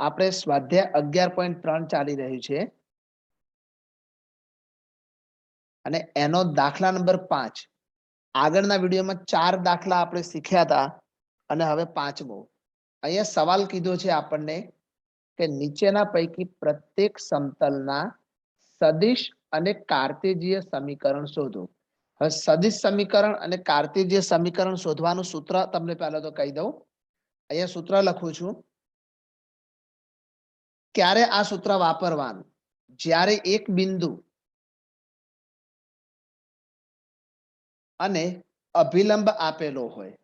આપણે સ્વાધ્યાય 11.3 ચાલી રહ્યું છે અને એનો દાખલા નંબર 5. આગળના વિડીયોમાં 4 દાખલા આપણે શીખ્યા હતા અને હવે 5મો. અહીંયા સવાલ કીધો છે આપણને કે નીચેના પૈકી પ્રત્યેક સમતલના સદિશ અને કાર્ટેજીય સમીકરણ શોધો. હવે સદિશ સમીકરણ અને કાર્ટેજીય સમીકરણ શોધવાનું સૂત્ર તમને પહેલા તો કહી દઉં. અહીંયા સૂત્ર લખું છું. ક્યારે આ સૂત્ર વાપરવાનું? જ્યારે એક બિંદુ અને અભિલંબ આપેલો હોય.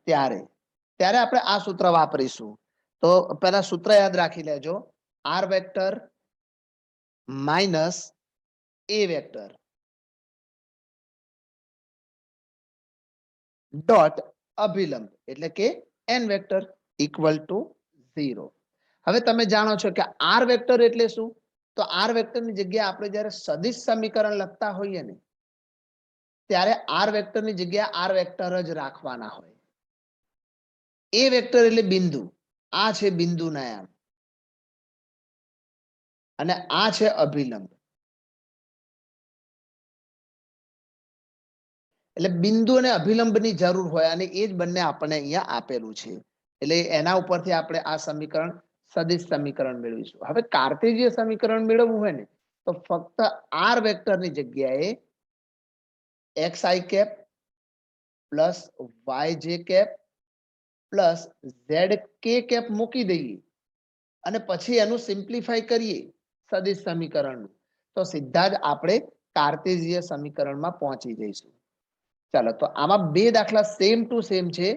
ત્યારે આપણે આ સૂત્ર વાપરીશું. તો પહેલા સૂત્ર યાદ રાખી લેજો. R vector minus A vector dot અભિલંબ એટલે કે એન વેક્ટર ઇક્વલ ટુ 0. હવે તમે જાણો છો કે આર વેક્ટર એટલે શું? તો આર વેક્ટરની જગ્યાએ આપણે જ્યારે સદિશ સમીકરણ લખતા હોઈએ ને ત્યારે આર વેક્ટરની જગ્યાએ આર વેક્ટર જ રાખવાના હોય. એ વેક્ટર એટલે બિંદુ. આ છે બિંદુના નામ અને આ છે અભિલંબ. એટલે બિંદુ અને અભિલંબની જરૂર હોય અને એ જ બંને આપણને અહીંયા આપેલું છે. એટલે એના ઉપરથી આપણે આ સમીકરણ સદિશ સમીકરણ મેળવીશું. હવે કાર્ટેજીય સમીકરણ મેળવવું હોય ને તો ફક્ત આર વેક્ટરની જગ્યાએ X I cap plus Y J cap plus Z K cap મૂકી દઈએ અને પછી એનું સિમ્પ્લિફાઈ કરીએ સદિશ સમીકરણનું તો સીધા જ આપણે કાર્ટેજીય સમીકરણમાં પહોંચી જઈશું. ચાલો તો આમાં 2 દાખલા સેમ ટુ સેમ છે.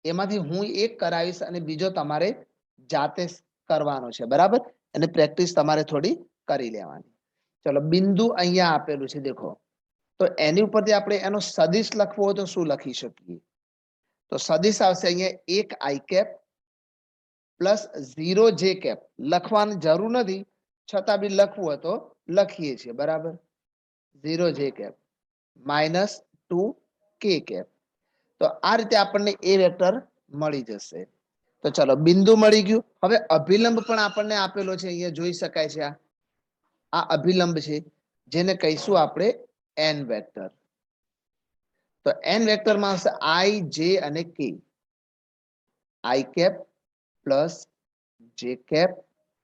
એમાંથી હું એક કરાવીશ અને બીજો તમારે જાતે કરવાનો છે. બરાબર? અને પ્રેક્ટિસ તમારે થોડી કરી લેવાની. ચલો બિંદુ અહીંયા આપેલું છે દેખો. તો એની ઉપરથી આપણે એનો સદિશ લખવો હોય તો શું લખી શકીએ? તો સદિશ આવશે અહીંયા 1 આઈ કેપ પ્લસ 0 જે કેપ. લખવાની જરૂર નથી છતાં બી લખવું હોય તો લખીએ છીએ. બરાબર? 0 જે કેપ માઇનસ 2 કે કેપ. તો આ રીતે આપણને એ વેક્ટર મળી જશે. તો ચલો બિંદુ મળી ગયું. હવે અભિલંબ પણ આપણને આપેલો છે. અહીંયા જોઈ શકાય છે. આ અભિલંબ છે જેને કહીશું આપણે એન વેક્ટર. તો એન વેક્ટરમાં આવશે આઈ જે અને K. I cap plus J cap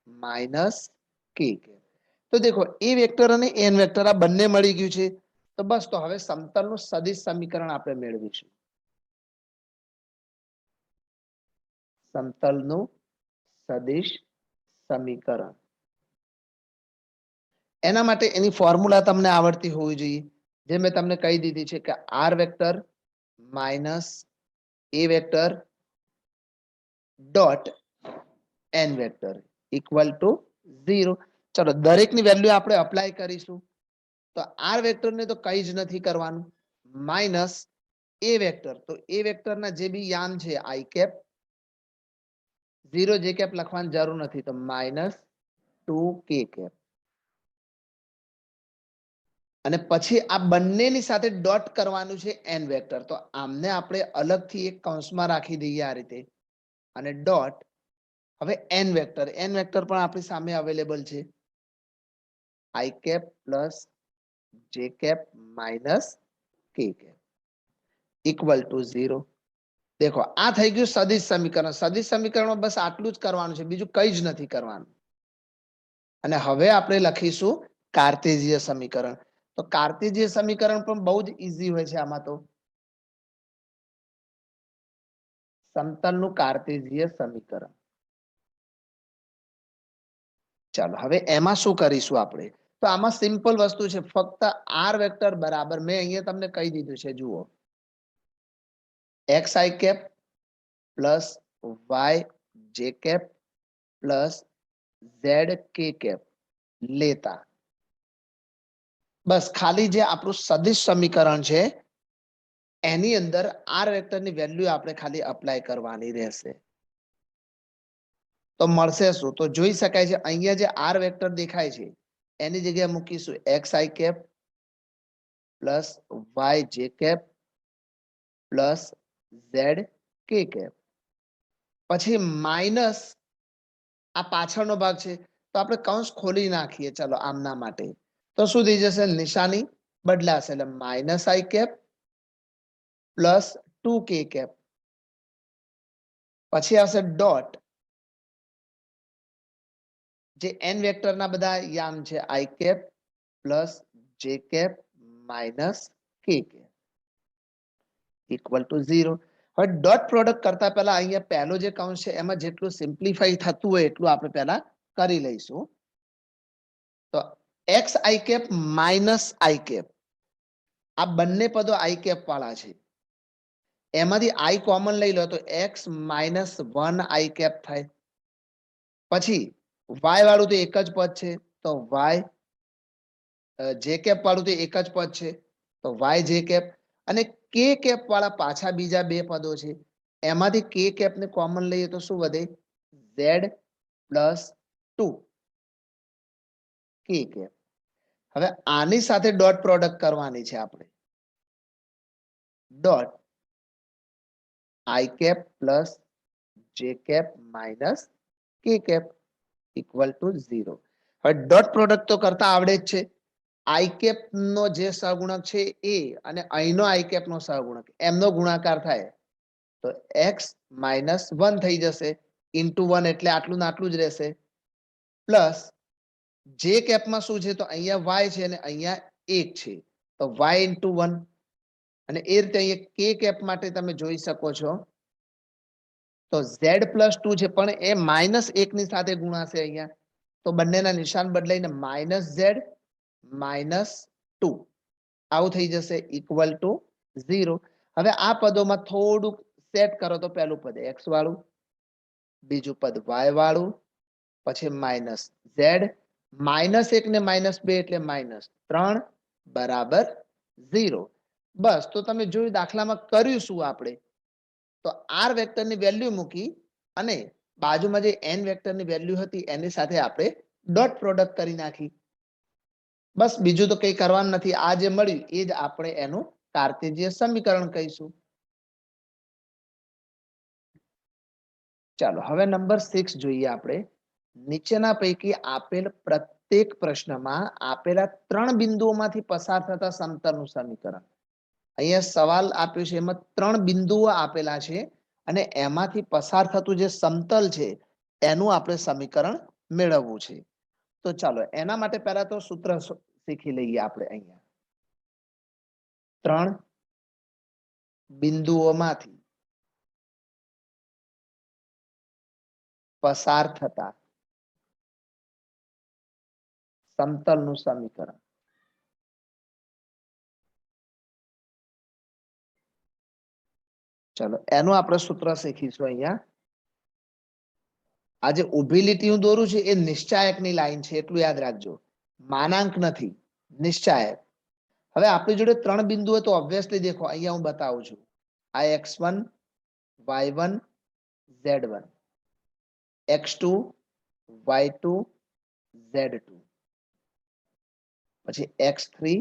minus K cap. તો દેખો એ વેક્ટર અને એન વેક્ટર આ બંને મળી ગયું છે. તો બસ તો હવે સમતલનું સદિશ સમીકરણ આપણે મેળવીશું. સમતલનું સદિશ સમીકરણ. એના માટે એની ફોર્મ્યુલા તમને આવડતી હોવી જોઈએ. જે મેં તમને કહી દીધી છે કે R vector minus A vector dot N vector equal to 0. ચલો દરેકની વેલ્યુ આપણે અપ્લાય કરીશું. તો આર વેક્ટરને તો કંઈ જ નથી કરવાનું. Minus A vector. તો એ વેક્ટરના જે બી યામ છે આઈ કેપ 0 જે કેપ લખવાની જરૂર નથી. તો માઇનસ 2 કે કેપ. અને પછી આ બંનેની સાથે ડોટ કરવાનું છે એન વેક્ટર. તો આમને આપણે અલગથી એક કૌંસમાં રાખી દઈએ આ રીતે અને ડોટ. હવે એન વેક્ટર પણ આપણી સામે અવેલેબલ છે. I cap plus J cap minus K cap equal to 0. દેખો આ થઈ ગયું સદિશ સમીકરણ. સદિશ સમીકરણમાં બસ આટલું જ કરવાનું છે, બીજું કંઈ જ નથી કરવાનું. અને હવે આપણે લખીશું કાર્ટેજીય સમીકરણ. તો કાર્ટેજીય સમીકરણ પણ બહુ જ ઈઝી હોય છે. આમાં તો સમતલનું કાર્ટેજીય સમીકરણ. ચાલો હવે એમાં શું કરીશું આપણે? તો આમાં સિમ્પલ વસ્તુ છે. ફક્ત આર વેક્ટર બરાબર મેં અહીંયા તમને કહી દીધું છે. જુઓ X I cap plus Y J cap plus Z K cap લેતા બસ ખાલી જે આપણું સદિશ સમીકરણ છે એની અંદર આર વેક્ટરની વેલ્યુ આપણે ખાલી અપ્લાય કરવાની રહેશે. તો મળશે શું? તો જોઈ શકાય છે અહીંયા જે આર વેક્ટર દેખાય છે એની જગ્યાએ મૂકીશું X I cap plus Y J cap plus Z K cap. પછી માઇનસ આ પાછળનો ભાગ છે તો આપણે કૌંસ ખોલી નાખીએ. ચલો આમના માટે તો શું થઈ જશે? નિશાની બદલાશે એટલે minus I cap plus 2k cap. પછી આવશે ડોટ, જે n વેક્ટરના બધા યામ છે, I cap plus J cap minus K cap equal to 0. હવે ડોટ પ્રોડક્ટ કરતા પહેલા અહીંયા પહેલો જે કૌંસ છે એમાં જેટલું સિમ્પ્લિફાઈ થતું હોય એટલું આપણે પહેલા કરી લઈશું. તો X I cap minus I cap, આ બંને પદો આઈ કેપ વાળા છે, એમાંથી આઈ કોમન લઈ લો તો એક્સ માઇનસ 1 આઈ કેપ થાય. પછી વાય વાળું તો એક જ પદ છે તો વાય, જે કેપ વાળું તો એક જ પદ છે તો વાય જે કેપ, અને કે કેપ વાળા પાછા બીજા બે પદો છે, એમાંથી કે કેપ ને કોમન લઈએ તો શું વધે? ઝેડ પ્લસ 2 કે કેપ. હવે આની સાથે ડોટ પ્રોડક્ટ કરવાની છે આપણે. Dot I cap plus J cap minus K cap equal to 0. હવે ડોટ પ્રોડક્ટ તો કરતા આવડે જ છે. આઈ કેપ નો જે સહગુણક છે એ અને અહીંનો આઈ કેપ નો સહગુણક એમનો ગુણાકાર થાય તો એક્સ માઇનસ 1 થઈ જશે, ઇન્ટુ 1 એટલે આટલું ને આટલું જ રહેશે, પ્લસ જે કેપમાં શું છે તો અહીંયા વાય છે અને અહીંયા 1 છે તો વાય ઇન્ટુ 1, અને એ રીતે અહીંયા કે કેપ માટે તમે જોઈ શકો છો તો ઝેડ પ્લસ 2 છે પણ એ માઇનસ 1 ની સાથે ગુણાશે અહીંયા, તો બંનેના નિશાન બદલાઈને માઇનસ ઝેડ માઇનસ 2 આવું થઈ જશે ઇક્વલ ટુ 0. હવે આ પદોમાં થોડુંક સેટ કરો તો પહેલું પદ એક્સ વાળું, બીજું પદ વાય વાળું, પછી માઇનસ ઝેડ, માઇનસ 1 ને માઇનસ 2 એટલે માઇનસ 3 બરાબર 0. બસ, તો તમે જોયું દાખલામાં કર્યું શું આપણે? તો આર વેક્ટરની વેલ્યુ મૂકી અને બાજુમાં જે એન વેક્ટરની વેલ્યુ હતી એની સાથે આપણે ડોટ પ્રોડક્ટ કરી નાખી. બસ, બીજું તો કંઈ કરવાનું નથી. આ જે મળ્યું એ જ આપણે એનું કાર્ટેશિયન સમીકરણ કહીશું. ચાલો હવે નંબર 6 જોઈએ આપણે. નીચેના પૈકી આપેલ પ્રત્યેક પ્રશ્નમાં આપેલા 3 બિંદુઓમાંથી પસાર થતા સમતલનું સમીકરણ. અહીંયા સવાલ આપ્યો છે એમાં 3 બિંદુઓ આપેલા છે અને એમાંથી પસાર થતું જે સમતલ છે એનું આપણે સમીકરણ મેળવવું છે. તો ચાલો એના માટે પહેલા તો સૂત્ર શીખી લઈએ આપણે. અહીંયા 3 બિંદુઓમાંથી પસાર થતા સમતલનું સમીકરણ. ચલો એનું આપણે સૂત્ર શીખીશું. અહીંયા આ જે ઊભી લીટી હું દોરું છું એ નિશ્ચાયકની લાઈન છે એટલું યાદ રાખજો, માનાંક નથી, નિશ્ચાયક. હવે આપણી જોડે 3 બિંદુઓ તો ઓબ્વિયસલી દેખો અહીંયા હું બતાવું છું. આ x1 y1 z1, x2 y2 z2, પછી x3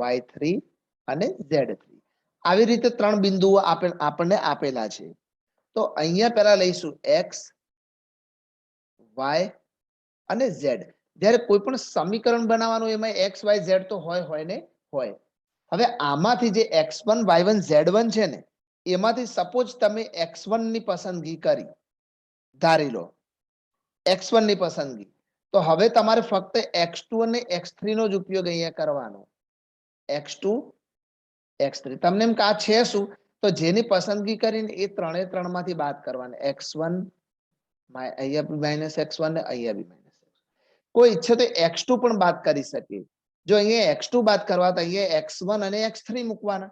y3 અને z3. આવી રીતે 3 બિંદુઓ આપણને આપેલા છે. તો અહીંયા પહેલા લઈશું x y અને z. જ્યારે કોઈ પણ સમીકરણ બનાવવાનું એમાં x y z તો હોય ને હોય. હવે આમાંથી જે x1 y1 z1 છે ને એમાંથી સપોઝ તમે x1 ની પસંદગી કરી, ધારી લો x1 ની પસંદગી, તો હવે તમારે ફક્ત x2 અને x3 નો જ ઉપયોગ અહીંયા કરવાનો. x2 x3 તમને એમ કે આ છે શું, તો જેની પસંદગી કરીને એ 3 એ 3 માંથી બાદ કરવાના. x1 અહીંયા બી માઇનસ x1 ને અહીંયા બી માઇનસ. કોઈ ઈચ્છે તો x2 પણ બાદ કરી શકે. જો અહીંયા x2 બાદ કરવા તો અહીંયા x1 અને x3 મૂકવાના,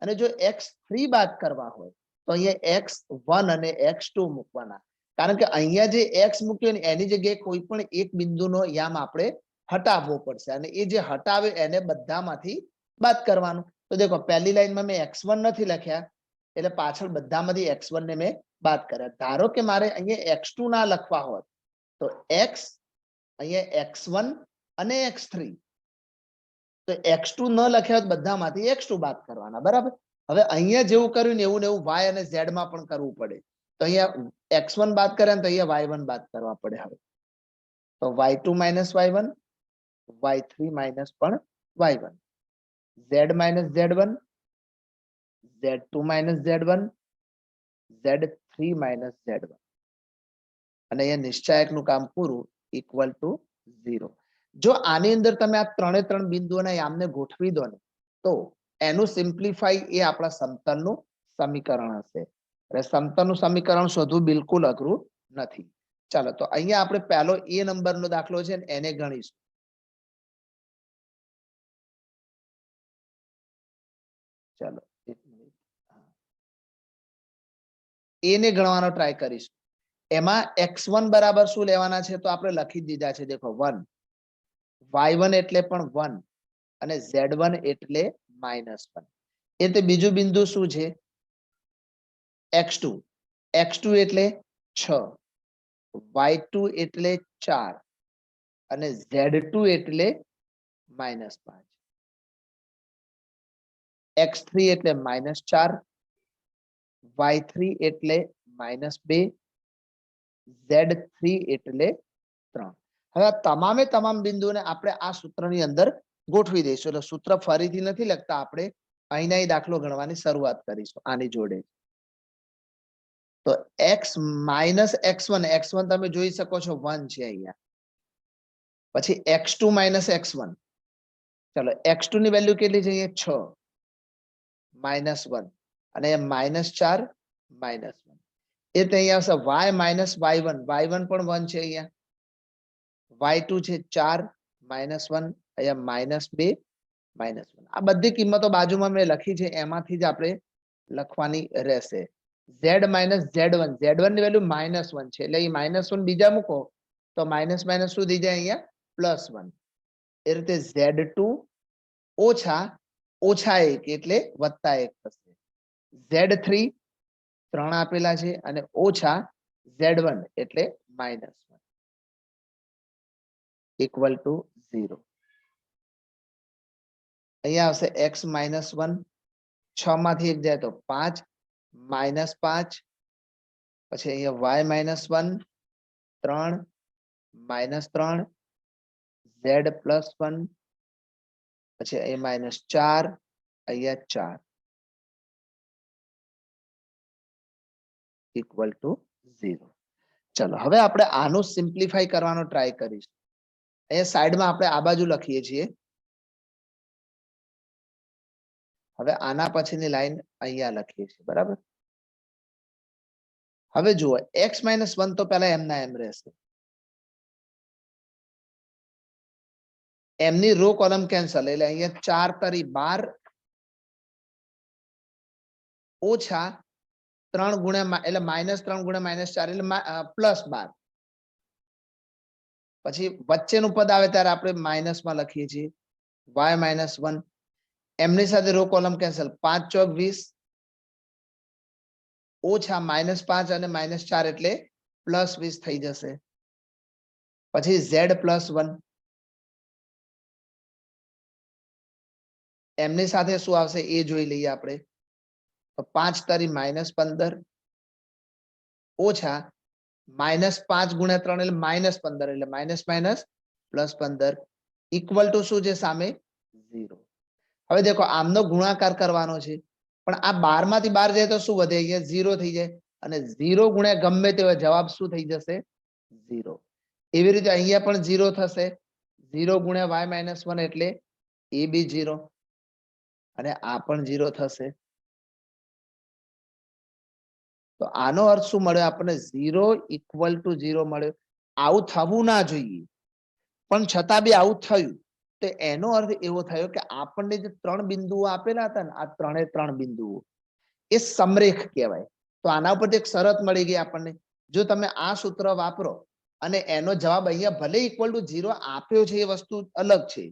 અને જો x3 બાદ કરવા હોય તો અહીંયા x1 અને x2 મૂકવાના. કારણ કે અહીંયા જે x મૂક્યો ને એની જગ્યાએ કોઈ પણ એક બિંદુનો યામ આપણે હટાવવો પડશે, અને એ જે હટાવે એને બધામાંથી બાદ કરવાનું. તો દેખો પહેલી લાઈનમાં મેં x1 નથી લખ્યા એટલે પાછળ બધામાંથી x1 ને મેં બાદ કર્યા. ધારો કે મારે અહીંયા x2 ના લખવા હોત તો x અહીંયા x1 અને x3, તો x2 ન લખ્યા હોત બધામાંથી x2 બાદ કરવાના, બરાબર. હવે અહીંયા જેવું કર્યું ને એવું y અને z માં પણ કરવું પડે. તો અહીંયા x1 બાદ કરે ને તો અહીંયા y1 બાદ કરવા પડે. હવે તો y2 minus y1, y3 minus પણ y1, z minus z1, z2 minus z1, z3 minus z1, અને અહીંયા નિશ્ચાયકનું કામ પૂરું, ઇક્વલ ટુ 0. જો આની અંદર તમે આ ત્રણે ત્રણ બિંદુઓના યામને ગોઠવી દો ને તો એનું સિમ્પ્લિફાઈ એ આપણા સમતલનું સમીકરણ હશે. એટલે સમતલનું સમીકરણ શોધવું બિલકુલ અઘરું નથી. ચાલો તો અહીંયા આપણે પહેલો એ નંબરનો દાખલો છે ને એને ગણીશું. ચાલો એક મિનિટ, એને ગણવાનો ટ્રાય કરીશું. એમાં x1 બરાબર શું લેવાના છે તો આપણે લખી દીધા છે. દેખો 1, y1 એટલે પણ 1 અને z1 એટલે -1. એટલે બીજું બિંદુ શું છે x2. x2 એટલે 6, y2 એટલે 4 અને z2 એટલે -5. x3 એટલે -4, y3 એટલે -2, z3 એટલે 3. હવે આ તમામે તમામ બિંદુઓને આપણે આ સૂત્રની અંદર ગોઠવી દઈશું. એટલે સૂત્ર ફરીથી નથી લખતા, આપણે અહીંના એ દાખલો ગણવાની શરૂઆત કરીશું આની જોડે. તો x minus x1, x1 તમે જોઈ શકો છો 1 છે અહીંયા. પછી x2 minus x1, ચલો x2 ની વેલ્યુ કેટલી છે અહીંયા 6, -1 અને -4, -1. એટલે અહીંયા આવશે y minus y1, y1 પણ 1 છે અહીંયા, y2 છે 4, -1, અહીંયા -2, -1. આ બધી કિંમતો બાજુમાં મેં લખી છે, એમાંથી જ આપણે લખવાની રહેશે. z minus z1, z1 ની વેલ્યુ -1 છે એટલે એ -1 બીજા મૂકો તો માઇનસ માઇનસ શું થઈ જાય અહીંયા +1. એ રીતે z2 ઓછા ઓછા 1 એટલે +1 થશે. z3 3 આપેલા છે અને ઓછા z1 એટલે -1 ઇક્વલ ટુ 0. અહીંયા આવશે x -1, 6 માંથી 1 જાય તો 5, -5, પછી અહીંયા y -1, 3, -3, z +1, પછી અહીંયા -4, અહીંયા 4 ઇક્વલ ટુ 0. ચલો હવે આપણે આનું સિમ્પ્લિફાઈ કરવાનો ટ્રાય કરીશું. અહીંયા સાઈડમાં આપણે આ બાજુ લખીએ છીએ. હવે આના પછીની લાઈન અહીંયા લખીએ છીએ, બરાબર. હવે જુઓ x -1 તો પહેલા એમના એમ રહેશે. એમની રો કોલમ કેન્સલ, એટલે અહીંયા 4 તરી 12 ઓછા 3 ગુણ્યા એટલે -3 ગુણ્યા -4 એટલે +12. પછી વચ્ચેનું પદ આવે ત્યારે આપણે માઇનસમાં લખીએ છીએ y -1. એમની સાથે રો કોલમ કેન્સલ, 5 ચોક 20 ઓછા -5 અને -4 એટલે +20 થઈ જશે. પછી z +1, એમની સાથે શું આવશે એ જોઈ લઈએ આપણે. તો 5 તરી -15 ઓછા -5 ગુણ્યા 3 એટલે -15 એટલે માઇનસ માઇનસ +15 ઇક્વલ ટુ શું છે સામે 0. હવે દેખો આમનો ગુણાકાર કરવાનો છે, પણ આ 12 માંથી 12 જાય તો શું વધે અહીંયા 0 થઈ જાય, અને 0 ગુણ્યા ગમે તે જવાબ શું થઈ જશે 0. એવી રીતે અહીંયા પણ 0 થશે, 0 ગુણ્યા y -1 એટલે એ બી 0 અને આ પણ 0 થશે. તો આનો અર્થ શું મળ્યો આપણને 0 ઇક્વલ ટુ 0 મળ્યો. આવું થવું ના જોઈએ, પણ છતાં બી આવું થયું. તો એનો અર્થ એવો થયો કે આપણને જે 3 બિંદુઓ આપેલા હતા ને, આ 3 બિંદુઓ એ સમરેખ કહેવાય. તો આના ઉપરથી એક શરત મળી ગઈ આપણને. જો તમે આ સૂત્ર વાપરો અને એનો જવાબ અહીંયા ભલે ઇક્વલ ટુ 0 આપ્યો છે એ વસ્તુ અલગ છે,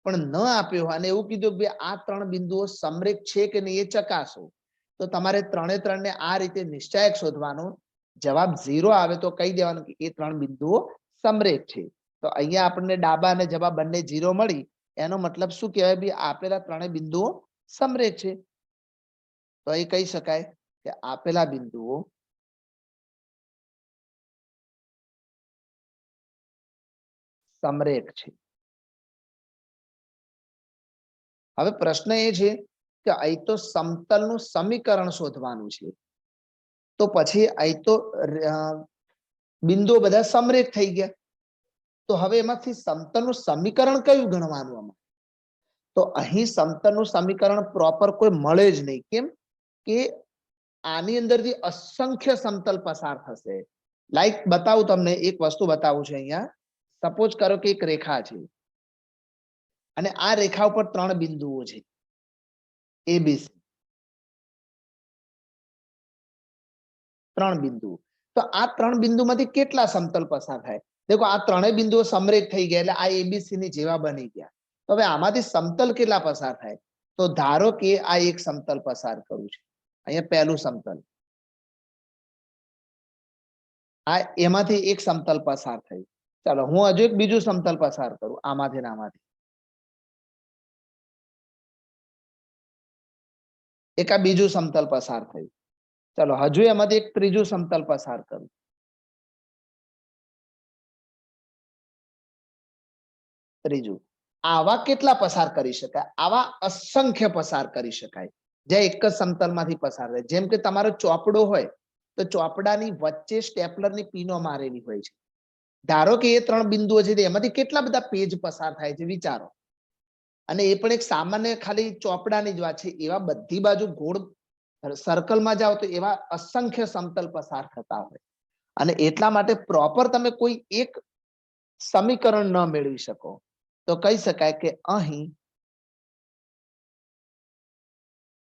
પણ ન આપ્યો અને એવું કીધું કે આ 3 બિંદુઓ સમરેખ છે કે નહીં એ ચકાસો, તો તમારે 3 ને આ રીતે નિશ્ચાયક શોધવાનો. જવાબ 0 આવે તો કહી દેવાનું કે એ 3 બિંદુઓ સમરેખ છે. તો અહીંયા આપણને ડાબા અને જવાબ બંને 0 મળી, એનો મતલબ શું કહેવાય? આપેલા 3 બિંદુઓ સમરેખ છે. તો અહીં કહી શકાય કે આપેલા બિંદુઓ સમરેખ છે. હવે પ્રશ્ન એ છે કે અહીં તો સમતલનું સમીકરણ શોધવાનું છે, તો પછી અહીં તો બિંદુઓ બધા સમરેખ થઈ ગયા, તો હવે એમાંથી સમતલનું સમીકરણ કયું ગણવાનું આમાં? તો અહીં સમતલનું સમીકરણ પ્રોપર કોઈ મળે જ નહીં. કેમ કે આની અંદરથી અસંખ્ય સમતલ પસાર થશે. લાઈક બતાવું તમને, એક વસ્તુ બતાવું છું અહીંયા. સપોઝ કરો કે એક રેખા છે અને આ રેખા ઉપર 3 બિંદુઓ છે ABC, 3 બિંદુઓ. તો આ 3 બિંદુમાંથી કેટલા સમતલ પસાર થાય? દેખો આ ત્રણેય બિંદુઓ સમરેખ થઈ ગયા, એટલે આ ABC ની જેવા બની ગયા. તો હવે આમાંથી સમતલ કેટલા પસાર થાય? તો ધારો કે આ એક સમતલ પસાર કરું છું, અહીંયા પહેલું સમતલ, આ એમાંથી એક સમતલ પસાર થયું. ચાલો હું હજુ એક બીજું સમતલ પસાર કરું, આમાંથી ને આમાંથી. એક આ બીજું સમતલ પસાર થયું. ચાલો હજુ એમાંથી એક ત્રીજું સમતલ પસાર કરું. ત્રીજું. આવા કેટલા પસાર કરી શકાય? આવા અસંખ્ય પસાર કરી શકાય, જે એક જ સમતલમાંથી પસાર થાય. જેમ કે તમારો ચોપડો હોય તો ચોપડાની વચ્ચે સ્ટેપલરની પીનો મારેલી હોય છે. ધારો કે એ 3 બિંદુઓ છે, એમાંથી કેટલા બધા પેજ પસાર થાય છે વિચારો. અને એ પણ એક સામાન્ય ખાલી ચોપડાની જ વાત છે. એવા બધી બાજુ ગોળ સર્કલમાં જાઓ તો એવા અસંખ્ય સમતલ પસાર થતા હોય. અને એટલા માટે પ્રોપર તમે કોઈ એક સમીકરણ ન મેળવી શકો, તો કહી શકાય કે અહીં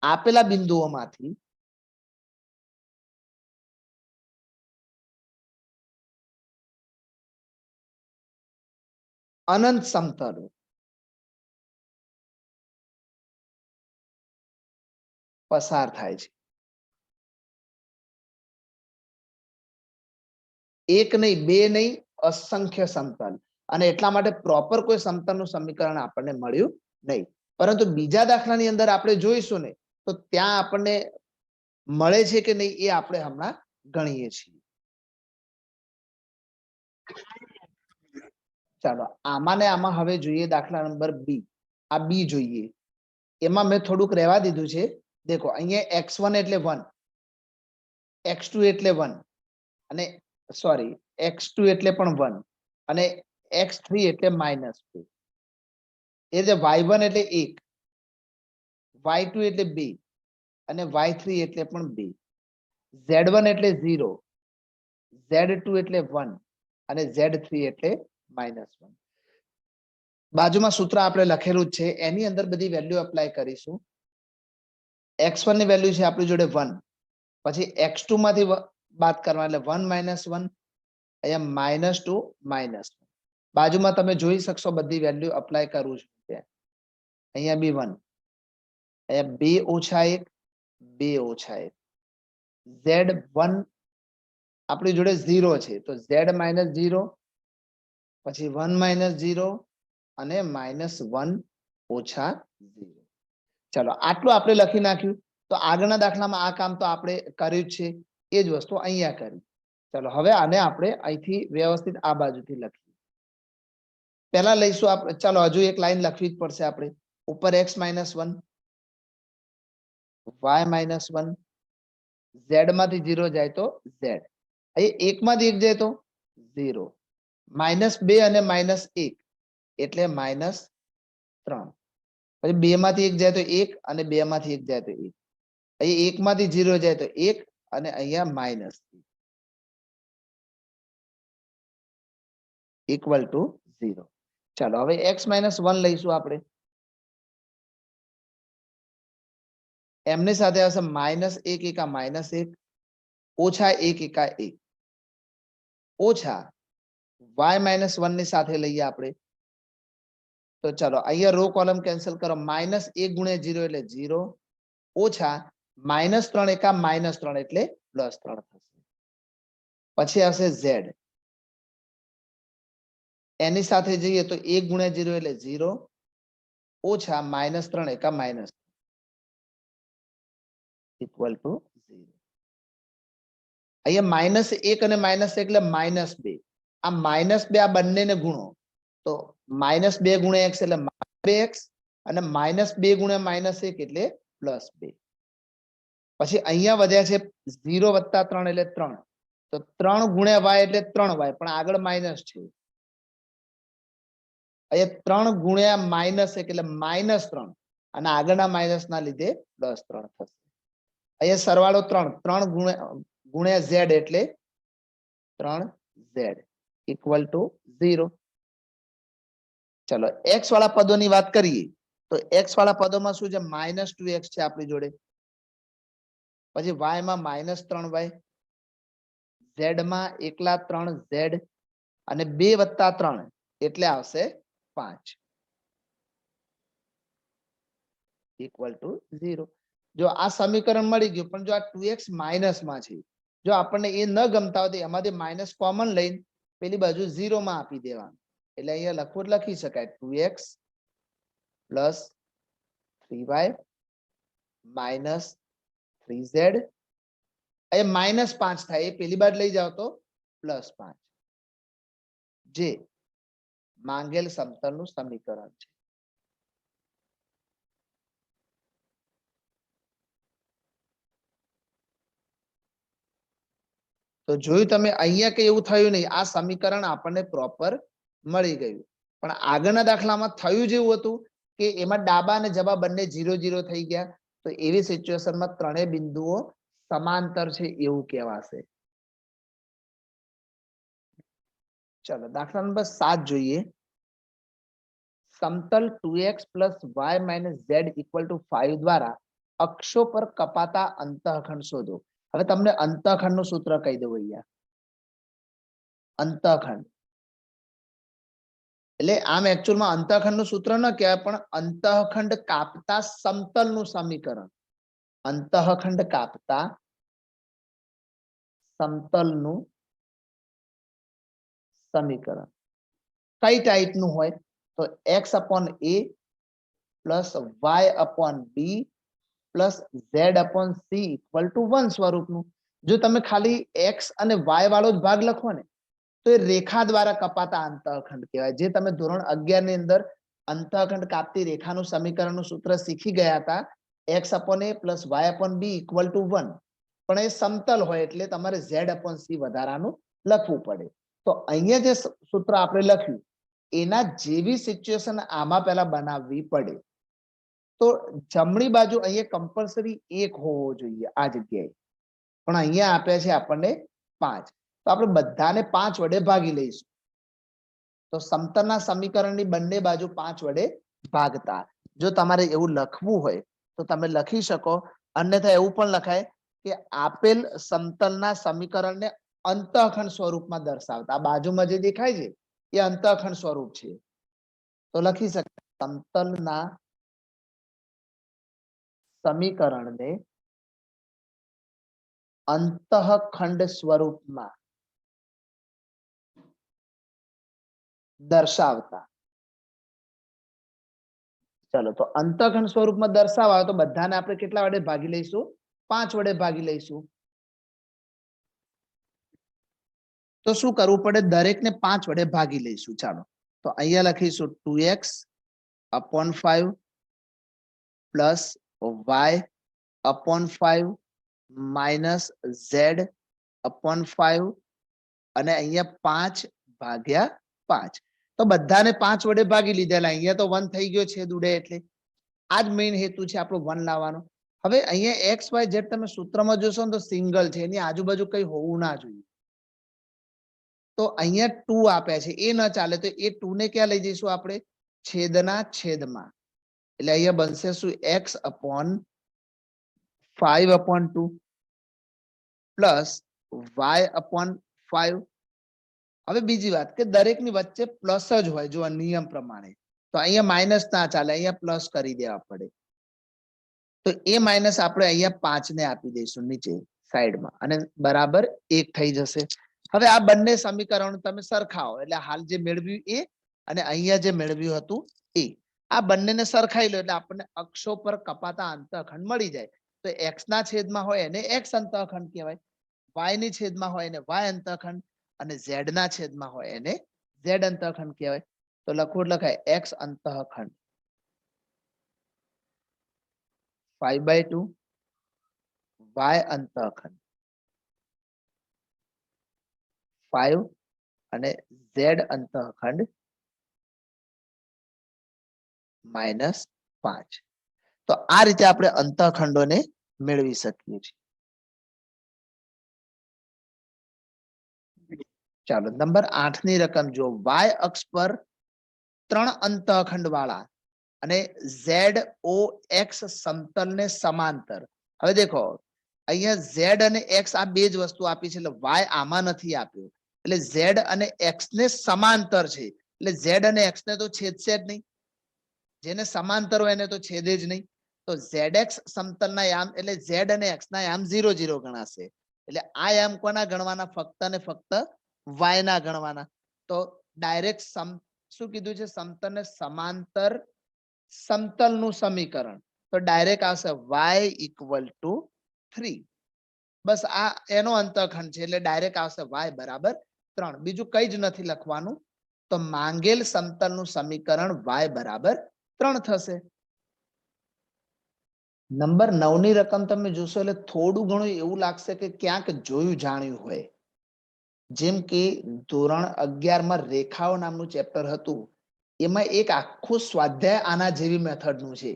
આપેલા બિંદુઓમાંથી અનંત સમતલો પસાર થાય છે. એક નહીં, બે નહીં, અસંખ્ય સમતલ. અને એટલા માટે પ્રોપર કોઈ સમતલનું સમીકરણ આપણને મળ્યું નહીં. પરંતુ બીજા દાખલાની અંદર આપણે જોઈશું ને, તો ત્યાં આપણને મળે છે કે નહીં એ આપણે હમણાં ગણીએ છીએ. ચાલો આમાં ને આમાં હવે જોઈએ દાખલા નંબર બી. આ બી જોઈએ, એમાં મેં થોડુંક રહેવા દીધું છે. દેખો અહીંયા x1 એટલે 1, x2 એટલે 1, અને સોરી x2 એટલે પણ 1, અને x3 એટલે -2. એ રીતે y1 એટલે 1, y2 એટલે 2, અને y3 એટલે પણ 2. z1 એટલે 0, z2 એટલે 1, અને z3 એટલે -1. બાજુમાં સૂત્ર આપણે લખેલું જ છે, એની અંદર બધી વેલ્યુ એપ્લાય કરીશું. x1 ની વેલ્યુ છે આપણી જોડે 1, પછી x2 માંથી બાદ કરવા એટલે 1 - 1, અહીંયા -2 -1. બાજુમાં તમે જોઈ શકશો બધી વેલ્યુ અપ્લાય કરું છું. અહીંયા બી 1, અહીંયા 2 - 1, 2 - 1. z1 આપણી જોડે 0 છે, તો z -0, પછી 1 - 0, અને -1 - 0. ચલો આટલું આપણે લખી નાખ્યું. તો આગળના દાખલામાં આ કામ તો આપણે કર્યું જ છે, એ જ વસ્તુ અહીંયા કરી. ચલો હવે આને આપણે અહીંથી વ્યવસ્થિત આ બાજુથી લખીએ. પહેલા લઈશું આપણે, ચાલો હજુ એક લાઈન લખવી જ પડશે આપણે. ઉપર x - 1, y - 1, z માંથી 0 જાય તો z, અહીં 1 માંથી 1 જાય તો 0, -2 અને -1 એટલે -3. પછી 2 માંથી 1 જાય તો 1, અને 2 માંથી 1 જાય તો 1. અહીં 1 માંથી 0 જાય તો 1, અને અહીંયા -0. ચાલો હવે x - 1 લઈશું આપણે. એમની સાથે આવશે -1 * 1, ઓછા 1 * 1, ઓછા y - 1 ની સાથે લઈએ આપણે. તો ચાલો અહીંયા રો કોલમ કેન્સલ કરો. -1 × 0 એટલે 0, ઓછા -3 * 1 -3 એટલે +3 થશે. પછી આવશે z, એની સાથે જઈએ તો 1 × 0 એટલે 0, ઓછા -3 * 1 -3. Equal to 0. અહીંયા -1 અને -1 એટલે -2. આ -2 આ બંનેને ગુણો તો -2 ગુણ્યા x એટલે -2x અને -2 ગુણ્યા -1 એટલે +2. પછી અહીંયા વધ્યા છે 0 + 3 એટલે 3. તો 3 ગુણ્યા y એટલે 3y, પણ આગળ માઇનસ છે. અહીંયા 3 ગુણ્યા -1 એટલે -3 અને આગળના માઇનસ ના લીધે +3 થશે. અહીંયા સરવાળો 3 ગુણ્યા z એટલે 3z ઇક્વલ ટુ 0. ચલો x વાળા પદોની વાત કરીએ તો x વાળા પદોમાં શું છે? -2x છે આપણી જોડે, પછી y માં -3y, z માં એકલા 3z અને 2 + 3 એટલે આવશે 5 ઇક્વલ ટુ 0. જો આ સમીકરણ મળી ગયું, પણ જો આ 2x માઇનસમાં છે, જો આપણને એ ન ગમતા હોય તો એમાંથી માઇનસ કોમન લઈને પેલી બાજુ 0 માં આપી દેવાનું. એટલે અહીંયા લખવું લખી શકાય 2x + 3y - 3z. અહીંયા -5 થાય, એ પેલી બાજુ લઈ જાઓ તો +5, જે માંગેલ સમતલનું સમીકરણ છે. તો જોયું તમે, અહીંયા કઈ એવું થયું નહીં, આ સમીકરણ આપણને પ્રોપર મળી ગયું. પણ આગળના દાખલામાં થયું જેવું હતું કે એમાં ડાબા અને જબા બંને 0 0 થઈ ગયા. તો એવી સિચ્યુએશનમાં ત્રણેય બિંદુઓ સમાંતર છે એવું કહેવાશે. ચલો દાખલા નંબર 7 જોઈએ. સમતલ 2x + y - z = 5 દ્વારા અક્ષો પર કપાતા અંતઃખંડ શોધો. હવે તમને અંતઃખંડનું સૂત્ર કહી દઉં. અહીંયા અંતઃખંડ એટલે આમ એકચ્યુઅલમાં અંતઃખંડનું સૂત્ર ન કહેવાય, પણ અંતઃખંડ કાપતા સમતલનું સમીકરણ. અંતઃખંડ કાપતા સમતલનું સમીકરણ કઈ ટાઈપનું હોય? તો x/a + y/b + z/c = 1 સ્વરૂપનું. જો તમે ખાલી x અને y વાળો જ ભાગ લખો ને તો એ રેખા દ્વારા કપાતા અંતઃખંડ કહેવાય. જે તમે ધોરણ 11 ની અંદર અંતઃખંડ કાપતી રેખાનું સમીકરણનું સૂત્ર શીખી ગયા હતા, x/a + y/b = 1. પણ એ સમતલ હોય એટલે તમારે z/c વધારાનું લખવું પડે. તો અહીંયા જે સૂત્ર આપણે લખ્યું એના જેવી સિચ્યુએશન આમાં પહેલા બનાવવી પડે. તો જમણી બાજુ અહીંયા કમ્પલસરી 1 હોવો જોઈએ આ જગ્યાએ, પણ અહીંયા આપ્યા છે આપણને 5. તો આપણે બધાને 5 વડે ભાગી લઈશું. તો સમતલના સમીકરણની બંને બાજુ 5 વડે ભાગતા. જો તમારે એવું લખવું હોય તો તમે લખી શકો, અન્યથા એવું પણ લખાય કે આપેલ સમતલના સમીકરણને અંતઃખંડ સ્વરૂપમાં દર્શાવતા. આ બાજુમાં જે દેખાય છે એ અંતઃખંડ સ્વરૂપ છે. તો લખી શકાય સમતલના સમીકરણને અંતઃખંડ સ્વરૂપમાં દર્શાવતા. ચલો તો અંતઃખંડ સ્વરૂપમાં દર્શાવવા તો બધાને આપણે કેટલા વડે ભાગી લઈશું? 5 વડે ભાગી લઈશું. તો શું કરવું પડે? દરેકને 5 વડે ભાગી લઈશું. ચાલો તો અહીંયા લખીશું 2x/5 + y/5 - z/5 અને અહીંયા 5/5. તો બધાને 5 વડે ભાગી લીધેલા. અહીંયા તો 1 થઈ ગયો છે ઉડે, એટલે આ જ મેઇન હેતુ છે આપણો 1 લાવવાનો. હવે અહીંયા x y z તમે સૂત્રમાં જોશો ને તો સિંગલ છે, એની આજુબાજુ કઈ હોવું ના જોઈએ. તો અહીંયા 2 આપ્યા છે, એ ન ચાલે. તો એ 2 ને ક્યાં લઈ જઈશું આપણે? છેદના છેદમાં. એટલે અહીંયા બનશે શું? x/5/2 + y/5. હવે બીજી વાત કે દરેકની વચ્ચે પ્લસ જ હોય. જો નિયમ પ્રમાણે તો અહીંયા માઇનસ ના ચાલે, અહીંયા પ્લસ કરી દેવા પડે. તો એ માઇનસ આપણે અહીંયા 5 ને આપી દઈશું નીચે સાઈડમાં, અને બરાબર 1 થઈ જશે. હવે આ બંને સમીકરણો તમે સરખાવો એટલે હાલ જે મેળવ્યું એ અને અહીંયા જે મેળવ્યું હતું એ, આ બંનેને સરખાઈ લો એટલે આપણને અક્ષો પર કપાતા અંતઃખંડ મળી જાય. તો x ના છેદમાં હોય એને x અંતઃખંડ કહેવાય, y ની છેદમાં હોય એને y અંતઃખંડ અને z ના છેદમાં હોય એને z અંતઃખંડ કહેવાય. તો લખવું લખાય x અંતઃખંડ 5/2 y અંતઃખંડ 5 અને z અંતઃખંડ -5. તો આ રીતે આપણે અંતઃખંડોને મેળવી શકીએ છીએ. ચાલો નંબર 8 ની રકમ જો y અક્ષ પર 3 અંતઃખંડ વાળા અને ZOX સમતલને સમાંતર. હવે દેખો અહીંયા Z અને X આ બે જ વસ્તુ આપી છે એટલે Y આમાં નથી આપ્યું, એટલે Z અને X ને સમાંતર છે એટલે Z અને X ને તો છેદશે જ નહીં, જેને સમાંતર હોય એને તો છેદે જ નહીં. તો ZX સમતલના યામ એટલે Z અને X ના યામ 0 0 ગણાશે, એટલે આ યામ કોના ગણવાના? ફક્ત ને ફક્ત Y ના ગણવાના. તો ડાયરેક્ટ શું કીધું છે? સમતલને સમાંતર સમતલનું સમીકરણ. તો ડાયરેક્ટ આવશે y = 3. બસ આ એનો અંતઃખંડ છે એટલે ડાયરેક્ટ આવશે y = 3. બીજું કઈ જ નથી લખવાનું. તો માંગેલ સમતલનું સમીકરણ y = 3 થશે. નંબર 9 ની રકમ તમે જોશો એટલે થોડું ઘણું એવું લાગશે કે ક્યાંક જોયું જાણ્યું હોય. જેમ કે ધોરણ 11 માં રેખાઓ નામનું ચેપ્ટર હતું, એમાં એક આખું સ્વાધ્યાય આના જેવી મેથડનું છે.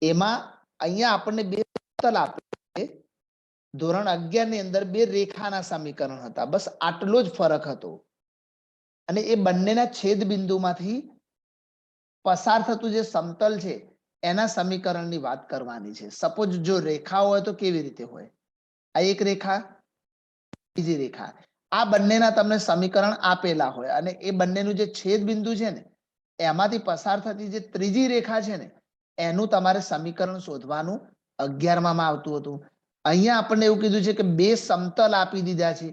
એમાં અહીંયા આપણને બે સમતલ આપે છે. ધોરણ 11 ની અંદર બે રેખાના સમીકરણ હતા, બસ આટલો જ ફરક હતો. અને એ બંનેના છેદ બિંદુમાંથી પસાર થતું જે સમતલ છે એના સમીકરણની વાત કરવાની છે. સપોઝ જો રેખા હોય તો કેવી રીતે હોય? આ એક રેખા, બીજી રેખા, આ બંનેના તમને સમીકરણ આપેલા હોય અને એ બંનેનું જે છેદ બિંદુ છે ને એમાંથી પસાર થતી જે ત્રીજી રેખા છે ને એનું તમારે સમીકરણ શોધવાનું 11માં આવતું હતું. અહીંયા આપણને એવું કીધું છે કે બે સમતલ આપી દીધા છે,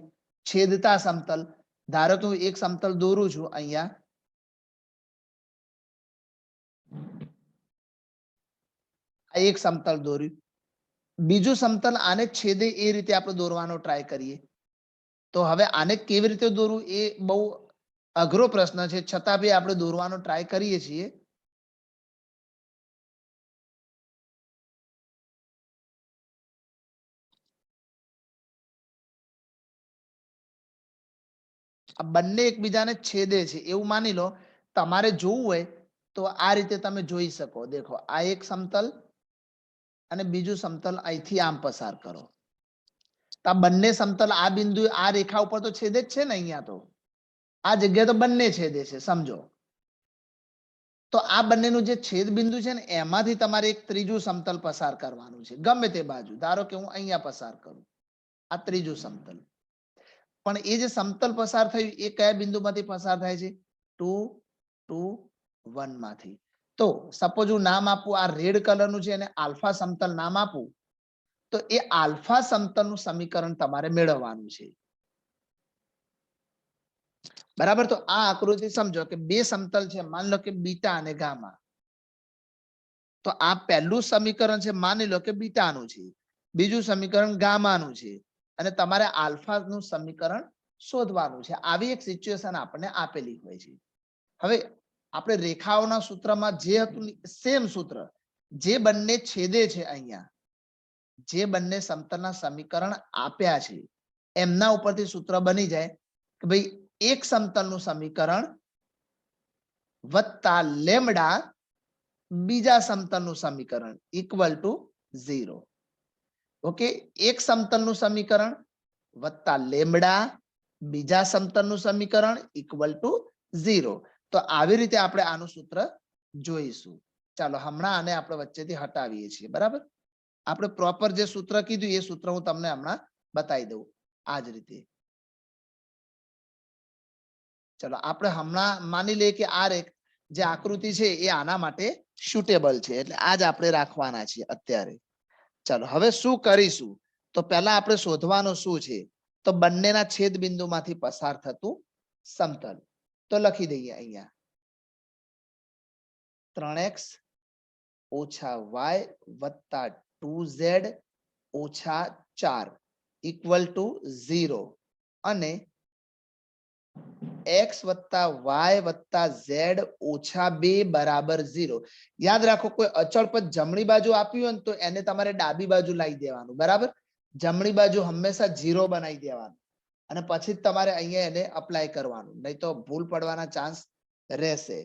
છેદતા સમતલ. ધારો કે હું એક સમતલ દોરું છું અહીંયા, આ એક સમતલ દોર્યું, બીજું સમતલ આને છેદે એ રીતે આપણે દોરવાનો ટ્રાય કરીએ. તો હવે આને કેવી રીતે દોરવું એ બહુ અઘરો પ્રશ્ન છે, છતાં બી આપણે દોરવાનો ટ્રાય કરીએ છીએ. આ બંને એકબીજાને છેદે છે એવું માની લો. તમારે જોવું હોય તો આ રીતે તમે જોઈ શકો. દેખો આ એક સમતલ અને બીજું સમતલ અહીંથી આમ પસાર કરો. આ બંને સમતલ આ બિંદુ આ રેખા ઉપર તો છેદે જ છે ને, અહીંયા તો આ જગ્યા તો બંને છેદે છે સમજો. તો આ બંનેનું જે છેદ બિંદુ છે ને એમાંથી તમારે એક ત્રીજું સમતલ પસાર કરવાનું છે, ગમે તે બાજુ. ધારો કે હું અહીંયા પસાર કરું, આ ત્રીજું સમતલ. પણ એ જે સમતલ પસાર થયું એ કયા બિંદુમાંથી પસાર થાય છે? 2 2 1 માંથી. તો સપોઝ હું નામ આપું, આ રેડ કલરનું છે એને આલ્ફા સમતલ નામ આપું, તો એ આલ્ફા સમતલનું સમીકરણ તમારે મેળવવાનું છે. બરાબર? તો આ આકૃતિ સમજો કે બે સમતલ છે, માની લો કે બીટા અને ગામા. તો આ પહેલું સમીકરણ છે, માની લો કે બીટાનું છે, બીજું સમીકરણ ગામાનું છે, અને તમારે આલ્ફાનું સમીકરણ શોધવાનું છે. આવી એક સિચ્યુએશન આપણને આપેલી હોય છે. હવે આપણે રેખાઓના સૂત્રમાં જે હતું સેમ સૂત્ર, જે બંને છેદે છે અહીંયા, જે બંને સમતલના સમીકરણ આપ્યા છે એમના ઉપરથી સૂત્ર બની જાય કે ભાઈ એક સમતલનું સમીકરણ વત્તા લેમડા બીજા સમતલનું સમીકરણ = 0. ઓકે, એક સમતલનું સમીકરણ વત્તા લેમડા બીજા સમતલનું સમીકરણ = 0. તો આવી રીતે આપણે આનું સૂત્ર જોઈશું. ચાલો હમણાં આને આપણે વચ્ચેથી હટાવીએ છીએ. બરાબર? આપણે પ્રોપર જે સૂત્ર કીધું એ સૂત્ર હું તમને હમણાં બતાવી દઉં આ જ રીતે. ચલો આપણે હમણાં માની લઈએ કે આ જે આકૃતિ છે એ આના માટે સુટેબલ છે, એટલે આ જ આપણે રાખવાના છીએ અત્યારે. ચાલો હવે શું કરીશું? તો પહેલા આપણે શોધવાનું શું છે? તો બંનેના છેદ બિંદુમાંથી પસાર થતું સમતલ. તો લખી દઈએ અહીંયા 3x - y + 2z ઓછા 4 ઇક્વલ ટુ 0 અને x વત્તા y વત્તા z ઓછા 2 બરાબર 0. યાદ રાખો કોઈ અચળ પદ જમણી બાજુ આપ્યું હોય ને તો એને તમારે ડાબી બાજુ લાવી દેવાનું. બરાબર, જમણી બાજુ હંમેશા 0 બનાવી દેવાનું અને પછી તમારે અહીંયા એને અપ્લાય કરવાનું, નહીં તો ભૂલ પડવાના ચાન્સ રહેશે.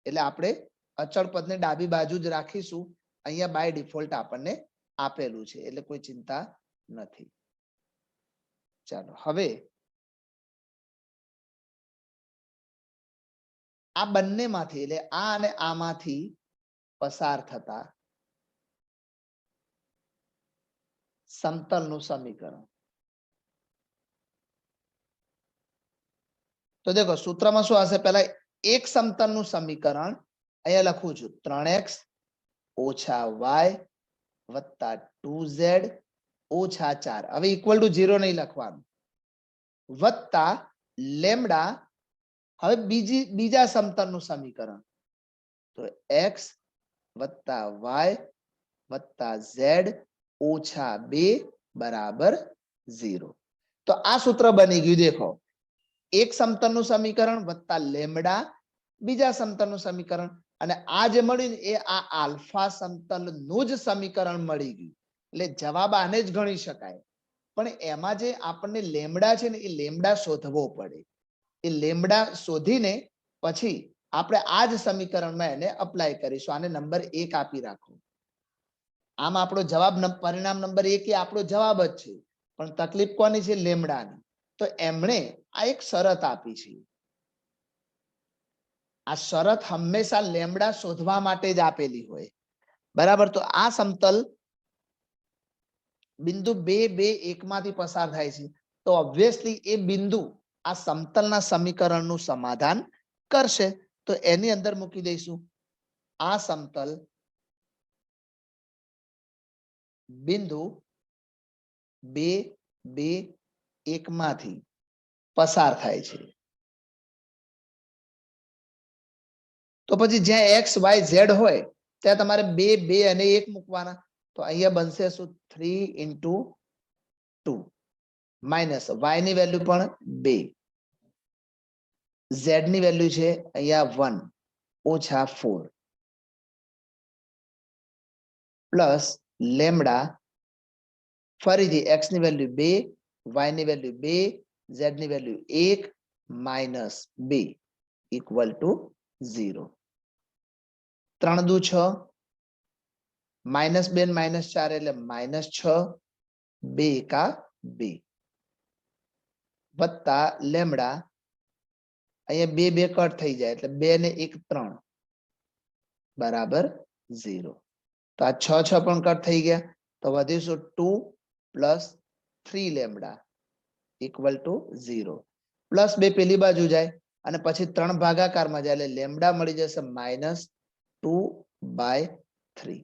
એટલે આપણે અચળ પદને ડાબી બાજુ જ રાખીશું. અહીંયા બાય ડિફોલ્ટ આપણને આપેલું છે એટલે કોઈ ચિંતા નથી. ચાલો હવે આ બંનેમાંથી એટલે આ અને આમાંથી પસાર થતા સમતલનું સમીકરણ. તો દેખો સૂત્રમાં શું હશે, પહેલા એક સમતલનું સમીકરણ અહીંયા લખું છું 3x ઓછા y વત્તા 2z ઓછા 4. હવે ઇક્વલ ટુ 0 નહીં લખવાનું, વત્તા લેમડા. હવે બીજા સમતલનું સમીકરણ તો x વત્તા y વત્તા z ઓછા 2 બરાબર 0. તો આ સૂત્ર બની ગયું. દેખો એક સમતલનું સમીકરણ વત્તા લેમડા બીજા સમતલનું સમીકરણ અને આ જે મળ્યું ને એ આ આલ્ફા સમતલનું જ સમીકરણ મળી ગયું. એટલે જવાબ આને જ ગણી શકાય. પણ એમાં જે આપણને લેમડા છે ને એ લેમડા શોધવો પડે. એ લેમડા શોધીને પછી આપણે આ જ સમીકરણમાં એને અપ્લાય કરીશું. આને નંબર 1 આપી રાખો. આમ આપણો જવાબ પરિણામ નંબર 1 એ આપણો જવાબ જ છે, પણ તકલીફ કોની છે? લેમડાની. તો એમણે આ એક શરત આપી છે. આ શરત હંમેશા લેમડા શોધવા માટે જ આપેલી હોય. બરાબર, તો આ સમતલ બિંદુ 2 2 1 માંથી પસાર થાય છે. તો ઓબ્વિયસલી એ બિંદુ આ સમતલના સમીકરણનું સમાધાન કરશે. તો એની અંદર મૂકી દઈશું આ સમતલ બિંદુ 2 2 1 માંથી પસાર થાય છે. તો પછી જ્યાં x y z હોય ત્યાં તમારે 2 2 અને 1 મૂકવાના. તો અહીંયા બનશે શું? 3 into 2 માઇનસ y ની વેલ્યુ પણ 2, z ની વેલ્યુ છે અહીંયા 1 ઓછા 4 પ્લસ લેમડા. ફરીથી x ની વેલ્યુ 2, y ની વેલ્યુ 2, z ની વેલ્યુ 1 માઇનસ 2 ઇક્વલ ટુ 0. 3 દુ 6, માઇનસ 2 માઇનસ 4 એટલે માઇનસ 6, 2 એકા 2 વત્તા લેમડા. અહીંયા 2 2 કટ થઈ જાય એટલે 2 ને 1 3 બરાબર 0. તો આ 6 6 પણ કટ થઈ ગયા. તો વધીશું 2 plus 3 lambda equal to 0. Plus 2 પેલી બાજુ જાય અને પછી 3 ભાગાકારમાં જાય એટલે લેમડા મળી જશે માઇનસ 2/3.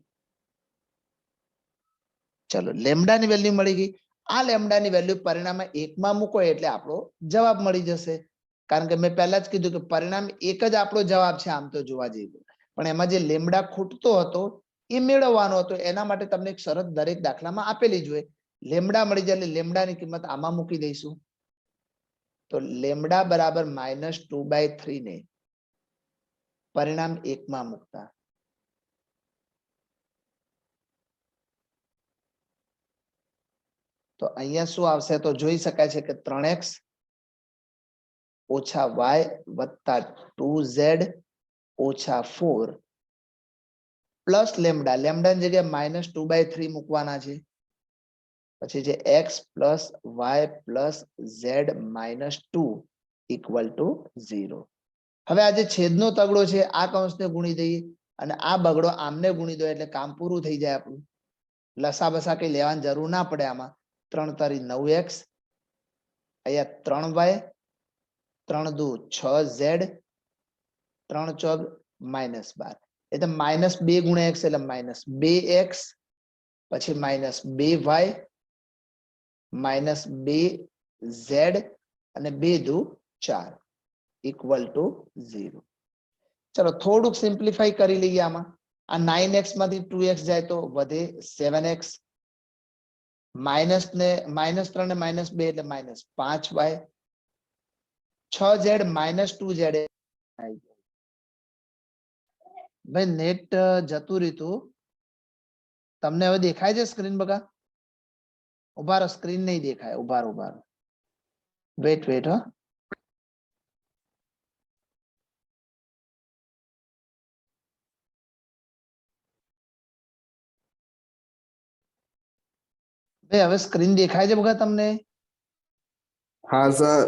ચલો લેમડાની વેલ્યુ મળી ગઈ. આ લેમડાની વેલ્યુ પરિણામ 1 માં મૂકો એટલે આપણો જવાબ મળી જશે. કારણ કે મેં પહેલા જ કીધું કે પરિણામ 1 જ આપણો જવાબ છે આમ તો જોવા જઈએ, પણ એમાં જે લેમડા ખૂટતો હતો એ મેળવવાનો હતો. એના માટે તમને એક શરત દરેક દાખલામાં આપેલી જ હોય. લેમડા મળી જાય એટલે લેમડાની કિંમત આમાં મૂકી દઈશું. તો લેમડા બરાબર માઇનસ 2/3 ને પરિણામ 1 માં મૂકતા તો અહીંયા શું આવશે? તો જોઈ શકાય છે કે 3x ઓછા y વત્તા 2z ઓછા 4 પ્લસ લેમડા. લેમડાની જગ્યાએ માઇનસ 2/3 મૂકવાના છે. પછી જે x plus y plus z minus 2 equal to 0. હવે આ જે છેદનો તગડો છે આ કૌંસને ગુણી દઈએ અને આ બગડો આમને ગુણી દો એટલે કામ પૂરું થઈ જાય આપણું. લસા બસા કઈ લેવાની જરૂર ના પડે આમાં. 3 તારી 9x, અહીંયા 3y, 3 દુ 6z, 3 ચોક માઇનસ 12 એટલે માઇનસ 2 ગુણ્યા x એટલે માઇનસ 2x, પછી માઇનસ 2y, માઇનસ 2z અને 2 દુ 4 ઇક્વલ ટુ 0. ચલો થોડુંક સિમ્પ્લિફાઈ કરી લઈએ આમાં. આ 9x માંથી 2x જાય તો વધે 7x, -3 ને -2 એટલે -5y, 6z -2z. ભાઈ નેટ જતું રીતું, તમને હવે દેખાય છે સ્ક્રીન? બગા ઉભા રહો, સ્ક્રીન નહીં દેખાય, ઉભા રહો. Wait wait. હા ભાઈ હવે સ્ક્રીન દેખાય છે બગા તમને? હા સર.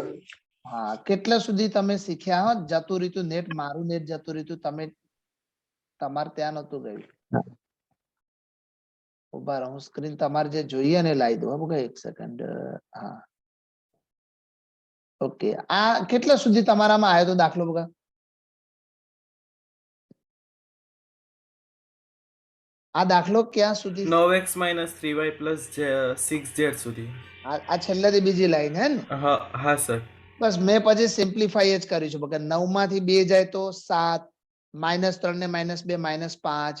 હા, કેટલા સુધી તમે શીખ્યા? હા, જતું રીતું નેટ, મારું નેટ જતું રીતું, તમે તમારે ત્યાં નતું ગયું. ઉભા રહો, હું સ્ક્રીન તમારે જે જોઈએ ને લાવી દઉં. બગા 1 સેકન્ડ. હા ઓકે, આ કેટલા સુધી તમારામાં આવ્યો તો દાખલો બગા? આ દાખલો ક્યાં સુધી? 9x - 3y + 6z સુધી. આ છેલ્લેથી બીજી લાઈન હે ને? હા હા સર. બસ મેં પછી સિમ્પ્લિફાઈ જ કર્યું છે બગા. 9 માંથી 2 જાય તો 7, -3 ને -2 -5,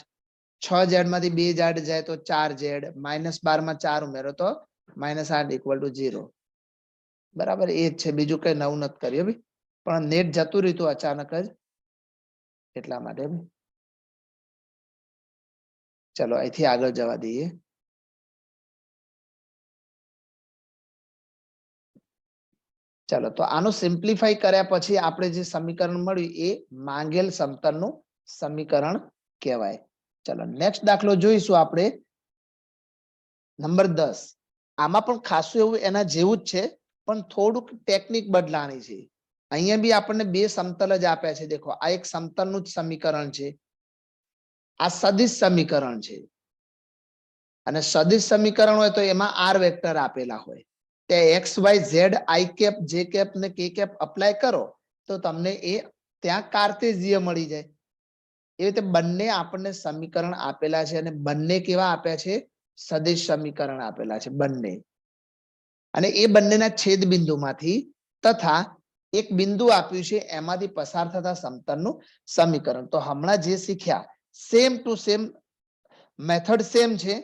6z માંથી 2 જાય તો 4z, -12 માં 4 ઉમેરો તો -8 = 0. બરાબર, એ જ છે, બીજું કઈ નવું નથી કર્યું ભાઈ. પણ નેટ જતું રહ્યું અચાનક જ, એટલા માટે. ચલો અહીંથી આગળ જવા દઈએ. ચલો તો આનું સિમ્પ્લિફાઈ કર્યા પછી આપણે જે સમીકરણ મળ્યું એ માંગેલ સમતલનું સમીકરણ કહેવાય. ચલો નેક્સ્ટ દાખલો જોઈશું આપણે, નંબર 10. આમાં પણ ખાસું એવું એના જેવું જ છે, પણ થોડુંક ટેકનિક બદલાણી છે. અહીંયા બી આપણને બે સમતલ જ આપ્યા છે. દેખો, આ એક સમતલનું જ સમીકરણ છે, આ સદિશ સમીકરણ છે. અને સદિશ સમીકરણ હોય તો એમાં આર વેક્ટર આપેલા હોય. તે X Y Z I cap J cap ને કે કેપ અપ્લાય કરો તો તમને એ ત્યાં કાર્ટેશિય મળી જાય. એ રીતે બંને આપણને સમીકરણ આપેલા છે, અને બંને કેવા આપ્યા છે? સદિશ સમીકરણ આપેલા છે બંને. અને એ બંનેના છેદ બિંદુમાંથી તથા એક બિંદુ આપ્યું છે એમાંથી પસાર થતા સમતલનું સમીકરણ. તો હમણાં જે શીખ્યા same to same, method same છે,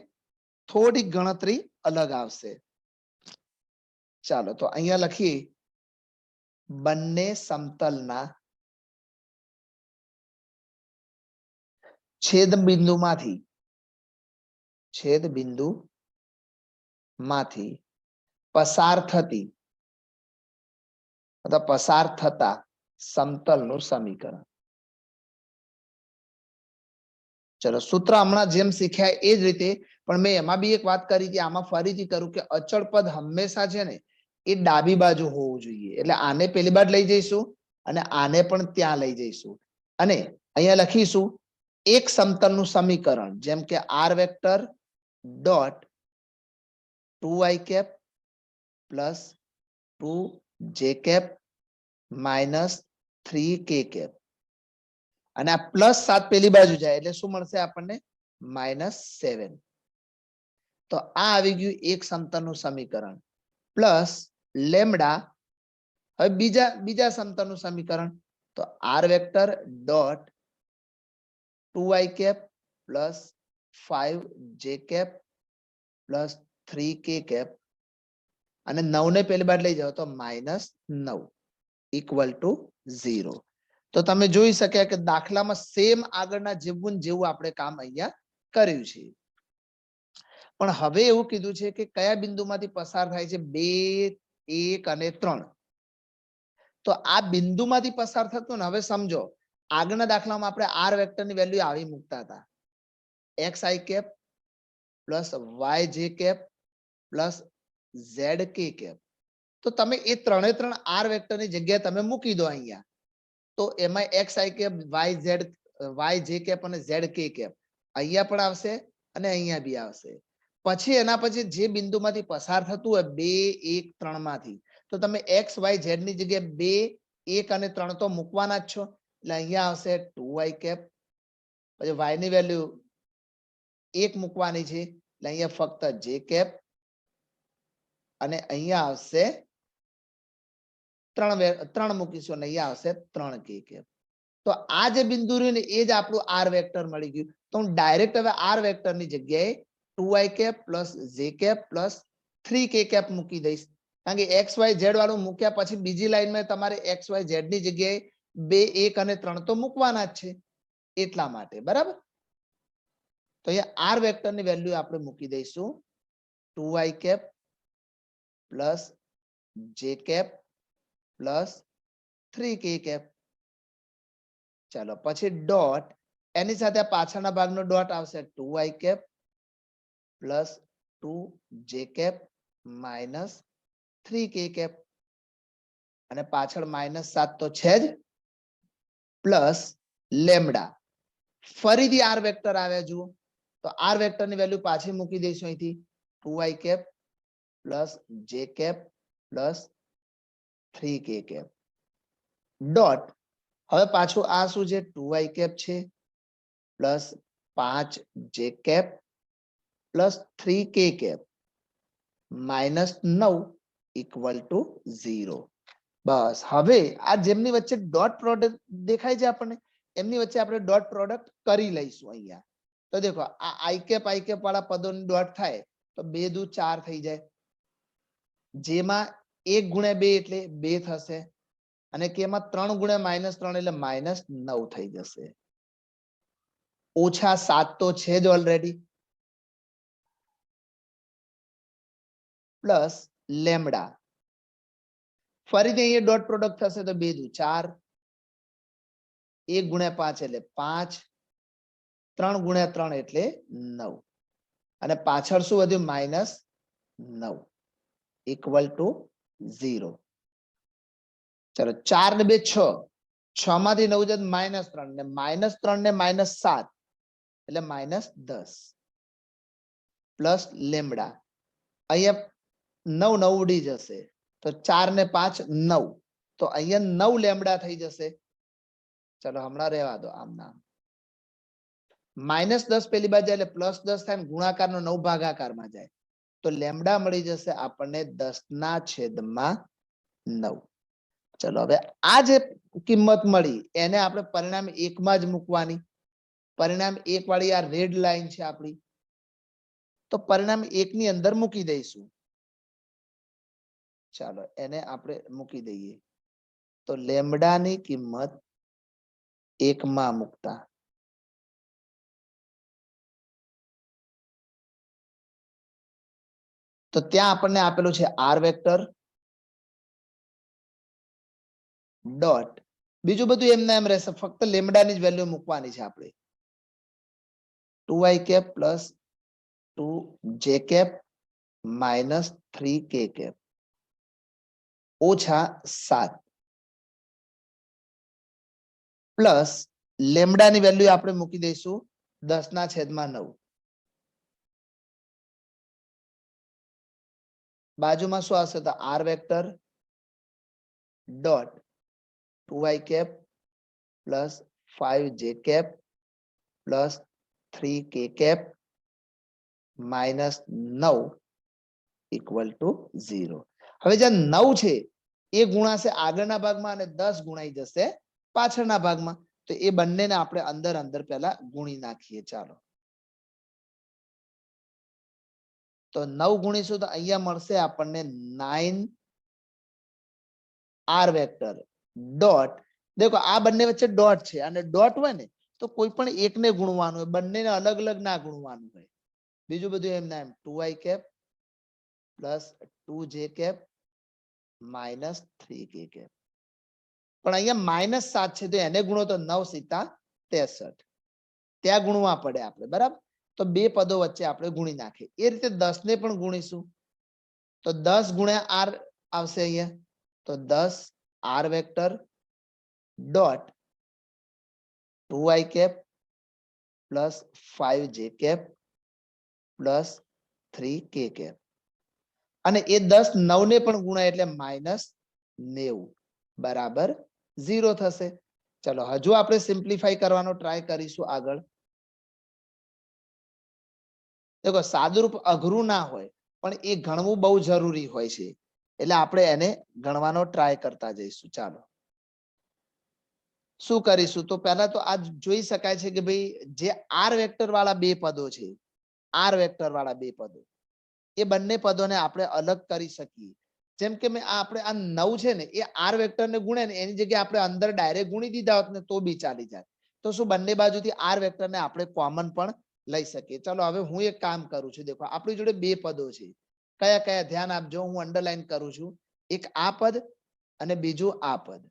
થોડી ગણતરી અલગ આવશે. ચાલો તો અહીંયા લખી, બંને સમતલના છેદ બિંદુ માંથી પસાર થતી અથવા પસાર થતા સમતલનું સમીકરણ. ચલો સૂત્ર હમણાં જેમ શીખ્યા એ જ રીતે, પણ મેં એમાં બી એક વાત કરી હતી, આમાં ફરીથી કરું કે અચળ પદ હંમેશા છે ને એ ડાબી બાજુ હોવું જોઈએ. એટલે આને પેલી બાજુ લઈ જઈશું અને આને પણ ત્યાં લઈ જઈશું. અને અહીંયા લખીશું એક સમતલનું સમીકરણ, જેમ કે R vector dot 2y cap plus 2j cap minus 3k cap. અને આ +7 પેલી બાજુ જાય એટલે શું મળશે આપણને? -7. તો આ આવી ગયું એક સમતલનું સમીકરણ. પ્લસ લેમડા, હવે બીજા સમતલનું સમીકરણ, તો R vector dot 2y cap plus 5j cap plus 3k cap, અને 9 ને પેલી બાજુ લઈ જાઓ તો -9 = 0. તો તમે જોઈ શક્યા કે દાખલામાં સેમ આગળના જેવું જેવું આપણે કામ અહીંયા કર્યું છે. પણ હવે એવું કીધું છે કે કયા બિંદુમાંથી પસાર થાય છે? 2, 1 અને 3. તો આ બિંદુમાંથી પસાર થતું ને, હવે સમજો આગળના દાખલામાં આપણે આર વેક્ટરની વેલ્યુ આવી મૂકતા હતા, xi cap plus yj cap plus zk cap. તો તમે એ ત્રણે ત્રણ આર વેક્ટરની જગ્યાએ તમે મૂકી દો અહીંયા. તો એમાં xi કેપ, yj કેપ અને zk કેપ અહીંયા પણ આવશે અને અહીંયા બી આવશે. પછી એના પછી જે બિંદુમાંથી પસાર થતું હોય 2, 1, 3 માંથી, તો તમે x y z ની જગ્યાએ 2, 1 અને 3 તો મૂકવાના જ છો. એટલે અહીંયા આવશે 2y કેપ, પછી y ની વેલ્યુ 1 મૂકવાની છે એટલે અહીંયા ફક્ત j કેપ, અને અહીંયા આવશે 3 મૂકીશું અને અહીંયા આવશે 3k કેપ. તો આ જે બિંદુ રહ્યું ને એ જ આપણું આર વેક્ટર મળી ગયું. તો હું ડાયરેક્ટ હવે આર વેક્ટરની જગ્યાએ 2y cap plus j cap plus 3k cap મૂકી દઈશ, કારણ કે એક્સ વાય ઝેડ વાળું મૂક્યા પછી બીજી લાઈનમાં તમારે એક્સ વાય ઝેડ ની જગ્યાએ 2 1 અને 3 તો મૂકવાના જ છે, એટલા માટે બરાબર. તો અહીંયા આર વેક્ટર ની વેલ્યુ આપણે મૂકી દઈશું 2y cap plus J cap plus 3k cap. ચાલો પછી ડોટ, એની સાથે આ પાછળના ભાગનો ડોટ આવશે 2y cap plus 2j cap minus 3k cap, અને પાછળ -7 તો છે જ, પ્લસ લેમડા. ફરીથી આર વેક્ટર આવ્યા જુઓ, તો આર વેક્ટર ની વેલ્યુ પાછી મૂકી દઈશું અહીંથી 2y cap plus J cap plus 3k cap dot. હવે પાછું આ શું છે, 2y કેપ છે plus 5j cap plus 3k cap -9 equal to 0. બસ હવે આ જેમની વચ્ચે ડોટ પ્રોડક્ટ દેખાય છે આપણને, એમની વચ્ચે આપણે ડોટ પ્રોડક્ટ કરી લઈશું અહીંયા. તો દેખો આ આઈ કેપ વાળા પદોની ડોટ થાય તો 2 દુ 4 થઈ જાય, જેમાં 1 ગુણ્યા 2 એટલે 2 થશે, અને કેમાં 3 ગુણ્યા -3 એટલે -9 થઈ જશે. -7 તો છે જ ઓલરેડી, પ્લસ લેમડા. ફરીથી અહીંયા ડોટ પ્રોડક્ટ થશે તો 2 દુ 4, 1 ગુણ્યા 5 એટલે 5, 3 ગુણ્યા 3 એટલે 9, અને પાછળ શું વધ્યું -9 ઇક્વલ ટુ 0. ચલો 4 ને 2 6, 6 માંથી 9 જાય -3, ને -3 ને -7 એટલે -10 પ્લસ લેમડા. અહીંયા 9 9 ઉડી જશે, તો 4 ને 5 9, તો અહીંયા 9 લેમડા થઈ જશે. ચલો હમણાં રહેવા દો આમ નામ. -10 પેલી બાજુ એટલે +10 થાય, ગુણાકારનો 9 ભાગાકારમાં જાય, તો લેમડા મળી જશે આપણને 10/9. ચલો હવે આ જે કિંમત મળી એને આપણે પરિણામ 1 માં જ મૂકવાની. પરિણામ 1 વાળી આ રેડ લાઈન છે આપણી, તો પરિણામ 1 ની અંદર મૂકી દઈશું. ચાલો એને આપણે મૂકી દઈએ, તો લેમડાની કિંમત 1 માં મૂકતા તો ત્યાં આપણને આપેલું છે આર વેક્ટર ડોટ, બીજું બધું એમના એમ રહેશે, ફક્ત લેમડાની જ વેલ્યુ મૂકવાની છે આપણે. 2y cap plus 2j cap minus 3k cap -7 plus લેમડાની વેલ્યુ આપણે મૂકી દઈશું 10/9. બાજુમાં શું આવશે, તો R vector dot 2y cap plus 5j cap plus 3k cap -9 equal to 0. હવે જ્યાં 9 છે એ ગુણાશે આગળના ભાગમાં અને 10 ગુણાઈ જશે પાછળના ભાગમાં, તો એ બંનેને આપણે અંદર અંદર પહેલા ગુણી નાખીએ. ચાલો તો 9 ગુણીશું તો અહીંયા મળશે આપણને 9 આર વેક્ટર ડોટ. દેખો આ બંને વચ્ચે ડોટ છે, અને ડોટ હોય ને તો કોઈ પણ એકને ગુણવાનું હોય, બંનેને અલગ અલગ ના ગુણવાનું હોય. બીજું બધું એમ ના એમ 2y cap plus 2j cap minus 3k cap. પણ અહીંયા -7 છે તો એને ગુણો તો 9 સીતા 63, ત્યાં ગુણવા પડે આપણે, બરાબર. તો બે પદો વચ્ચે આપણે ગુણી નાખીએ. એ રીતે 10 ને પણ ગુણીશું તો 10 ગુણ્યા આર આવશે અહીંયા, તો 10 R vector dot 2y cap plus 5j cap plus 3k cap, અને એ 10 9 ને પણ ગુણાય એટલે -90 બરાબર 0 થશે. ચલો હજુ આપણે સિમ્પ્લિફાઈ કરવાનો ટ્રાય કરીશું આગળ. દેખો સાદુરૂપ અઘરું ના હોય, પણ એ ગણવું બહુ જરૂરી હોય છે, એટલે આપણે એને ગણવાનો ટ્રાય કરતા જઈશું. ચાલો શું કરીશું, તો પહેલા તો આ જોઈ શકાય છે કે ભાઈ જે આર વેક્ટર વાળા બે પદો છે, આર વેક્ટર વાળા બે પદો, એ બંને પદોને આપણે અલગ કરી શકીએ. જેમ કે મેં આપણે આ 9 છે ને એ આર વેક્ટરને ગુણે ને એની જગ્યાએ આપણે અંદર ડાયરેક્ટ ગુણી દીધા હોત ને તો બી ચાલી જાય. તો શું બંને બાજુથી આર વેક્ટરને આપણે કોમન પણ લઈ શકીએ. ચલો હવે હું એક કામ કરું છું. દેખો આપણી જોડે બે પદો છે. કયા કયા ધ્યાન આપજો. હું અંડરલાઈન કરું છું. એક આ પદ અને બીજું આ પદ.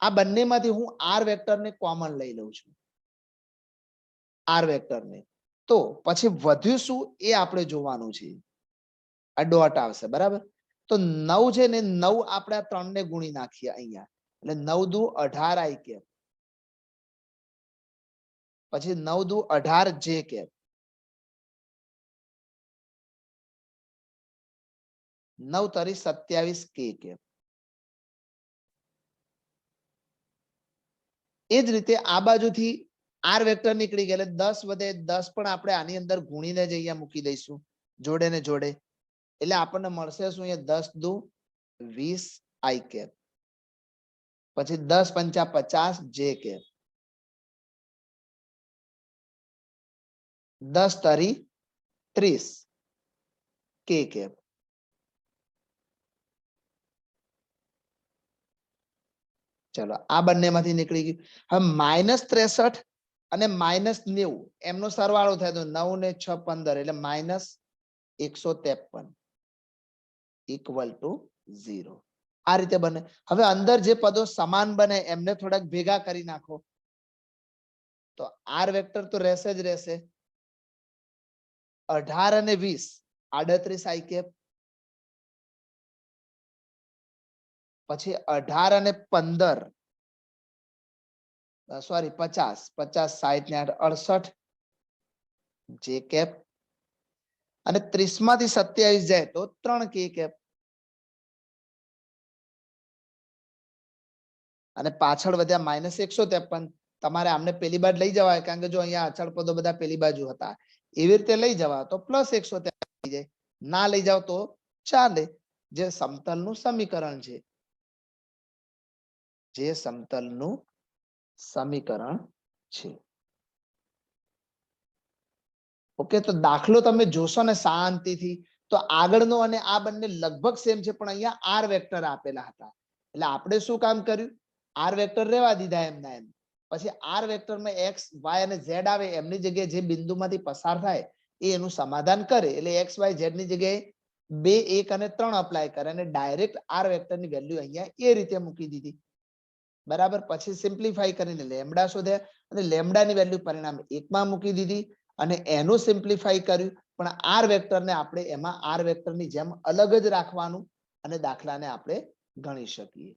આ બંનેમાંથી હું આર વેક્ટરને કોમન લઈ લઉં છું. આર વેક્ટરને. તો પછી વધ્યું શું એ આપણે જોવાનું છે. આ ડોટ આવશે બરાબર. તો 9 છે ને 9 આપણે આ 3 ને ગુણી નાખીએ અહીંયા. એટલે 9 દુ 18 આઈ કેપ. પછી 9 દુ 18 જે કેપ. 9 તરી 27 કે કેપ. એ જ રીતે આ બાજુથી આર વેક્ટર નીકળી ગયા એટલે 10 વધે 10 પણ આપણે આની અંદર ગુણીને જ અહીંયા મૂકી દઈશું જોડે ને જોડે. એટલે આપણને મળશે શું? અહીંયા 10 દુ 20 આઈ કેપ. પછી 10 પંચા 50 જે કેપ. 10 તરી 30 કે કેપ. ચલો આ બંનેમાંથી નીકળી ગયું. હવે -63 અને -90 એમનો સરવાળો થાય તો 9 ને 6 15 એટલે -153 ઇક્વલ ટુ 0. આ રીતે બને. હવે અંદર જે પદો સમાન બને એમને થોડાક ભેગા કરી નાખો તો આર વેક્ટર તો રહેશે જ રહેશે. 18 અને 20 38 આઈ કેપ. પછી 18 અને 15 સોરી 50 50 60 ને 68 જે કેપ. અને 30 માંથી 27 જાય તો 3 કે કેપ. અને પાછળ વધ્યા -153. તમારે આમને પેલી બાજુ લઈ જવાય કારણ કે જો અહીંયા અચળ પદો બધા પેલી બાજુ હતા. એવી રીતે લઈ જવા તો +153 થઈ જાય. ના લઈ જાવ તો ચાલે. જે સમતલનું સમીકરણ છે. જે સમતલનું સમીકરણ છે. ઓકે તો દાખલો તમે જોશો ને શાંતિથી તો આગળનો અને આ બંને લગભગ સેમ છે પણ અહીંયા આર વેક્ટર આપેલા હતા. એટલે આપણે શું કામ કર્યું? આર વેક્ટર રહેવા દીધા એમના એમ. પછી આર વેક્ટરમાં એક્સ વાય અને ઝેડ આવે એમની જગ્યાએ જે બિંદુમાંથી પસાર થાય એ એનું સમાધાન કરે. એટલે એક્સ વાય ઝેડ ની જગ્યાએ 2 1 અને 3 અપ્લાય કરે અને ડાયરેક્ટ આર વેક્ટરની વેલ્યુ અહીંયા એ રીતે મૂકી દીધી. બરાબર. પછી સિમ્પ્લિફાઈ કરીને લેમ્ડા શોધ્યા અને લેમ્ડાની વેલ્યુ પરિણામ 1 માં મૂકી દીધી અને એનું સિમ્પ્લિફાઈ કર્યું. પણ આર વેક્ટરને આપણે એમાં આર વેક્ટરની જેમ અલગ જ રાખવાનું અને દાખલાને આપણે ગણી શકીએ.